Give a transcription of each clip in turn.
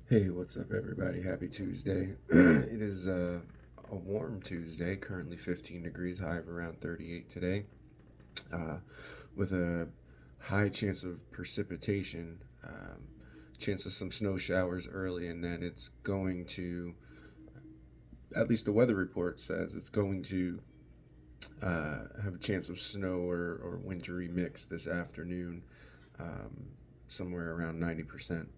Hey, what's up, everybody? Happy Tuesday. It is a warm Tuesday, currently 15 degrees, high of around 38 today, uh, with a high chance of precipitation, chance of some snow showers early, and then it's going to, at least the weather report says, it's going to have a chance of snow or wintry mix this afternoon, um, somewhere around 90%.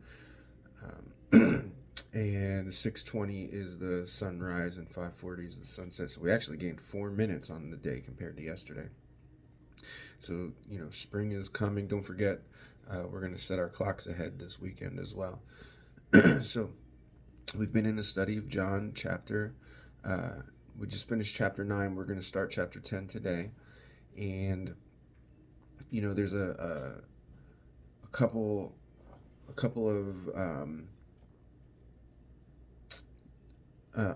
And 6:20 is the sunrise and 5:40 is the sunset. So we actually gained 4 minutes on the day compared to yesterday. So spring is coming. Don't forget, we're going to set our clocks ahead this weekend as well. So we've been in a study of John chapter. Uh, we just finished chapter 9. We're going to start chapter 10 today, and there's a couple of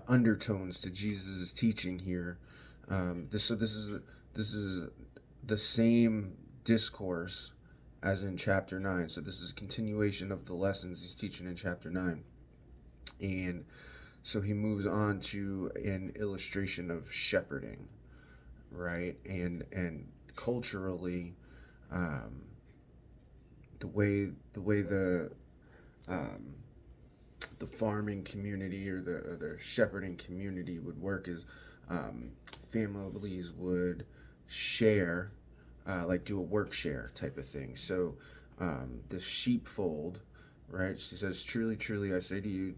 undertones to Jesus' teaching here. This is the same discourse as in chapter 9. So this is a continuation of the lessons he's teaching in chapter 9. And so he moves on to an illustration of shepherding, right? And culturally, um, um, the farming community or the shepherding community would work is, families would share, like do a work share type of thing. So the sheepfold, right? She says, "Truly, truly, I say to you,"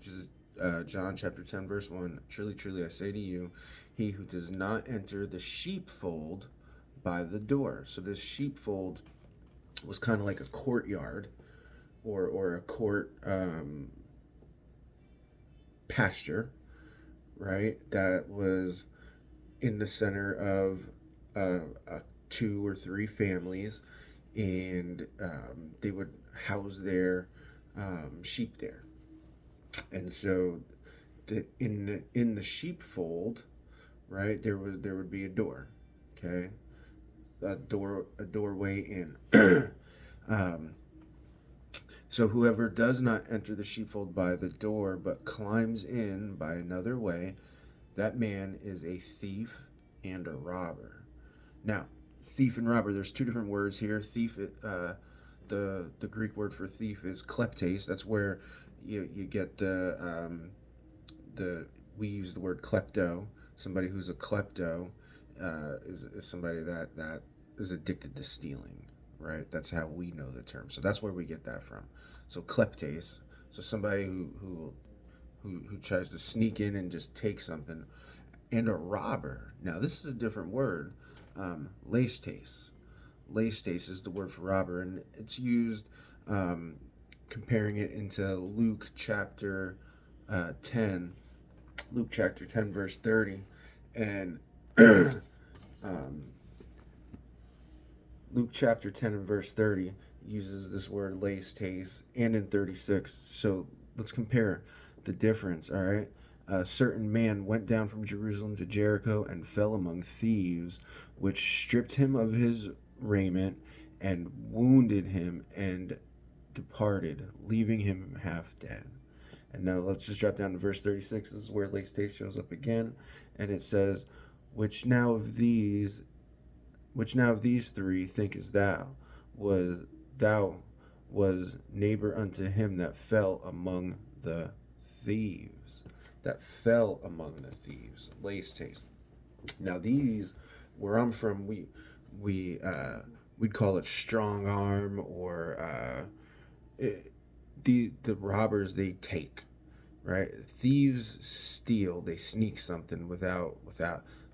John chapter 10, verse 1, "Truly, truly, I say to you, he who does not enter the sheepfold by the door." So this sheepfold was kind of like a courtyard or a court, pasture, right? That was in the center of two or three families, and they would house their sheep there. And so, in the sheepfold, right, there would be a door, okay, a doorway in. um, So whoever does not enter the sheepfold by the door, but climbs in by another way, that man is a thief and a robber. Now, thief and robber, there's two different words here. Thief, the Greek word for thief is kleptes. That's where you get the we use the word klepto. Somebody who's a klepto is somebody that is addicted to stealing, right? That's how we know the term. So that's where we get that from. So kleptes, so somebody who tries to sneak in and just take something, and a robber. Now this is a different word. Lestes. Lestes is the word for robber, and it's used, um, comparing it into Luke chapter 10. Luke chapter 10, verse 30. And um, Luke chapter 10 and verse 30 uses this word lestes, and in 36. So let's compare the difference, all right? A certain man went down from Jerusalem to Jericho and fell among thieves, which stripped him of his raiment and wounded him and departed, leaving him half dead. And now let's just drop down to verse 36. This is where lestes shows up again. And it says, which now of these three thinkest was thou was neighbor unto him that fell among the thieves? That fell among the thieves. Lestes. Now these, where I'm from, we'd call it strong arm, or the robbers, they take, right? Thieves steal, they sneak something without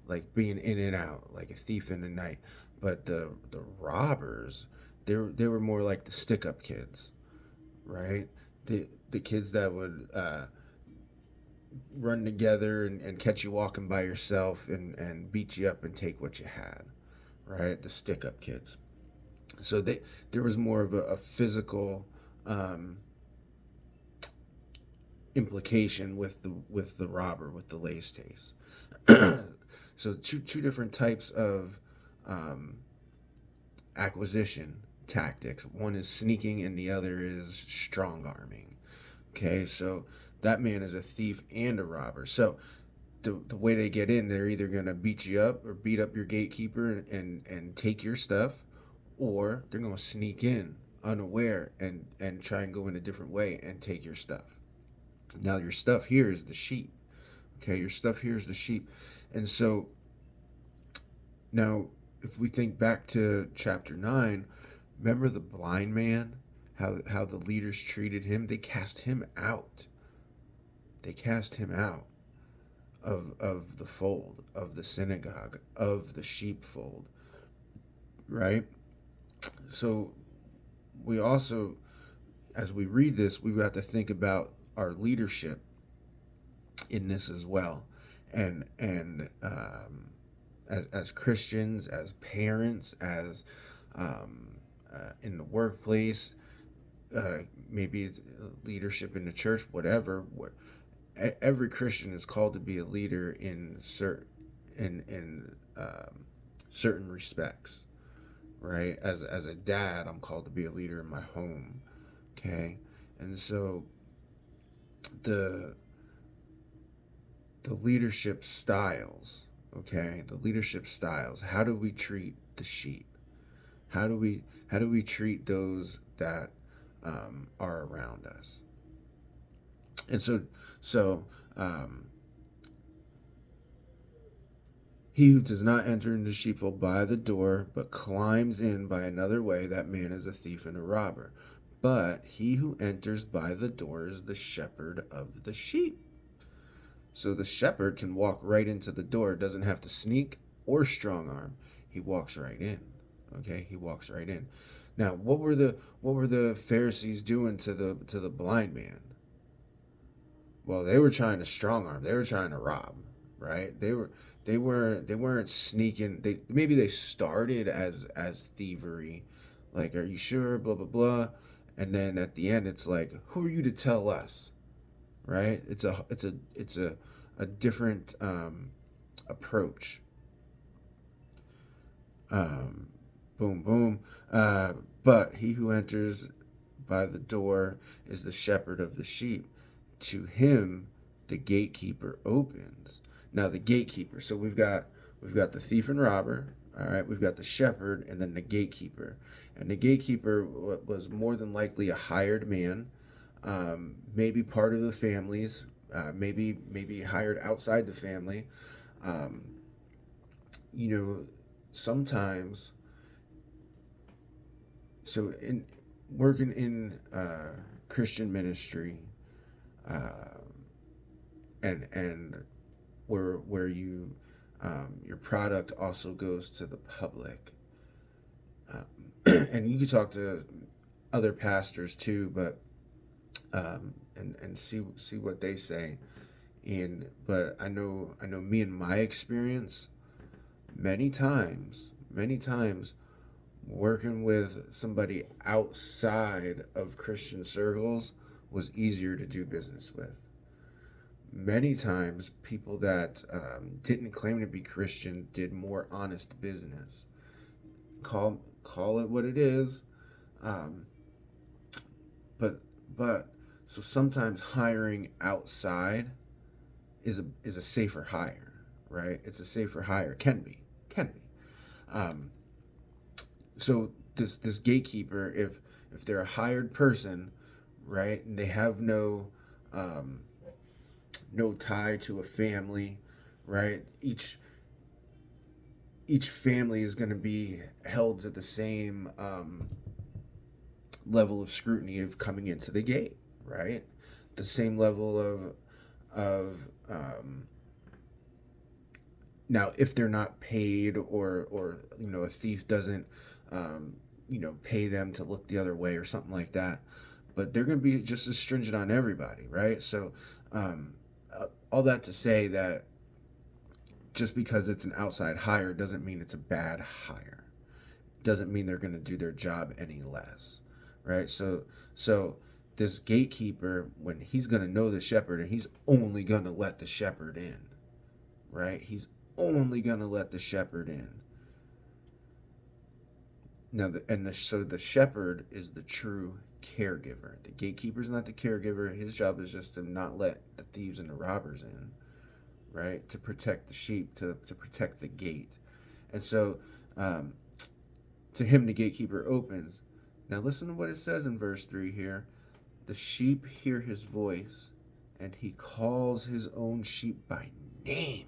like being in and out, like a thief in the night. But the robbers, they were more like the stick up kids, right? The kids that would run together and catch you walking by yourself and beat you up and take what you had, right? The stick up kids. So there was more of a physical, um, implication with the robber, with the lestes. So two different types of, um, acquisition tactics. One is sneaking, and the other is strong arming. Okay, so that man is a thief and a robber. So the way they get in, they're either gonna beat you up or beat up your gatekeeper and take your stuff, or they're gonna sneak in unaware and try and go in a different way and take your stuff. Now your stuff here is the sheep. Okay, your stuff here is the sheep, and so now if we think back to chapter 9, remember the blind man, how the leaders treated him. They cast him out. They cast him out of the fold, of the synagogue, of the sheepfold, right? So we also, as we read this, we've got to think about our leadership in this as well, and as Christians, as parents, as in the workplace, maybe it's leadership in the church, whatever. Every Christian is called to be a leader in certain respects, right? As a dad, I'm called to be a leader in my home, okay? And so the the leadership styles, okay? The leadership styles. How do we treat the sheep? How do we treat those that are around us? And so um, he who does not enter into the sheepfold by the door, but climbs in by another way, that man is a thief and a robber. But he who enters by the door is the shepherd of the sheep. So the shepherd can walk right into the door, doesn't have to sneak or strong arm. He walks right in. Okay, he walks right in. Now, what were the Pharisees doing to the blind man? Well, they were trying to strong arm. They were trying to rob, right? They weren't sneaking. Maybe they started as thievery, like, are you sure? Blah blah blah, and then at the end, it's like, who are you to tell us, right? It's a different approach. Um, boom boom. But he who enters by the door is the shepherd of the sheep. To him the gatekeeper opens. Now the gatekeeper. So we've got the thief and robber. All right, we've got the shepherd and then the gatekeeper. And the gatekeeper was more than likely a hired man, maybe part of the families, maybe hired outside the family. Um, you know, sometimes, so in working in Christian ministry, uh, and where you your product also goes to the public, and you can talk to other pastors too, but and see what they say. And but I know me and my experience, many times working with somebody outside of Christian circles was easier to do business with. Many times, people that didn't claim to be Christian did more honest business. Call it what it is, um, but but so sometimes hiring outside is a safer hire, right? It's a safer hire. Can be. Um, so this gatekeeper, if they're a hired person, right, and they have um, no tie to a family, right? Each family is going to be held to the same level of scrutiny of coming into the gate, right? The same level of now, if they're not paid, or a thief doesn't pay them to look the other way or something like that, but they're going to be just as stringent on everybody, right? So all that to say that just because it's an outside hire doesn't mean it's a bad hire. Doesn't mean they're going to do their job any less, right? So this gatekeeper, when he's going to know the shepherd, and he's only going to let the shepherd in, right? He's only going to let the shepherd in. Now, so the shepherd is the true caregiver. The gatekeeper's not the caregiver. His job is just to not let the thieves and the robbers in, right? To protect the sheep, to protect the gate. And so, um, to him, the gatekeeper opens. Now, listen to what it says in verse 3 here. The sheep hear his voice, and he calls his own sheep by name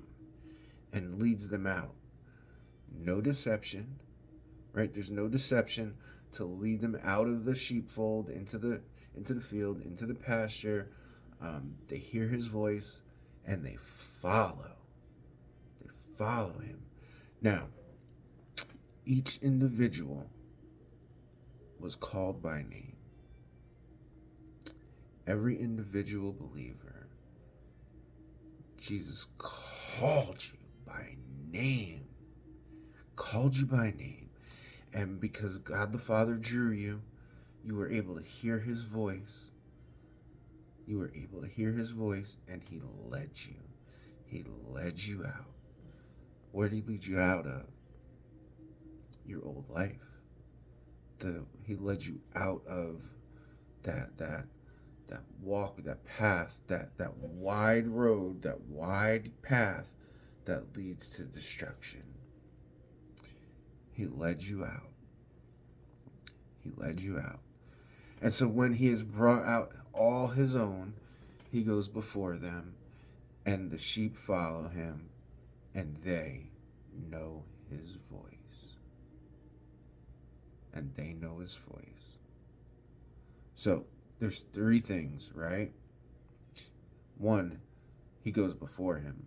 and leads them out. No deception, right? There's no deception to lead them out of the sheepfold into the field, into the pasture. They hear his voice and they follow. They follow him. Now, each individual was called by name. Every individual believer, Jesus called you by name. Called you by name. And because God the Father drew you, you were able to hear his voice. You were able to hear his voice, and he led you. He led you out. Where did he lead you out of? Your old life. He led you out of that walk, that path, that wide road, that wide path that leads to destruction. He led you out. He led you out. And so when he has brought out all his own, he goes before them, and the sheep follow him, and they know his voice. And they know his voice. So there's three things, right? One, he goes before him.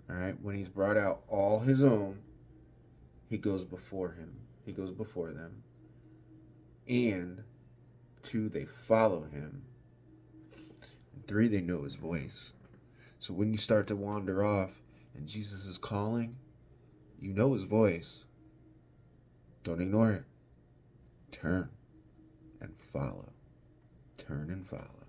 All right? When he's brought out all his own, he goes before him. He goes before them. And two, they follow him. And three, they know his voice. So when you start to wander off and Jesus is calling, you know his voice. Don't ignore it. Turn and follow. Turn and follow.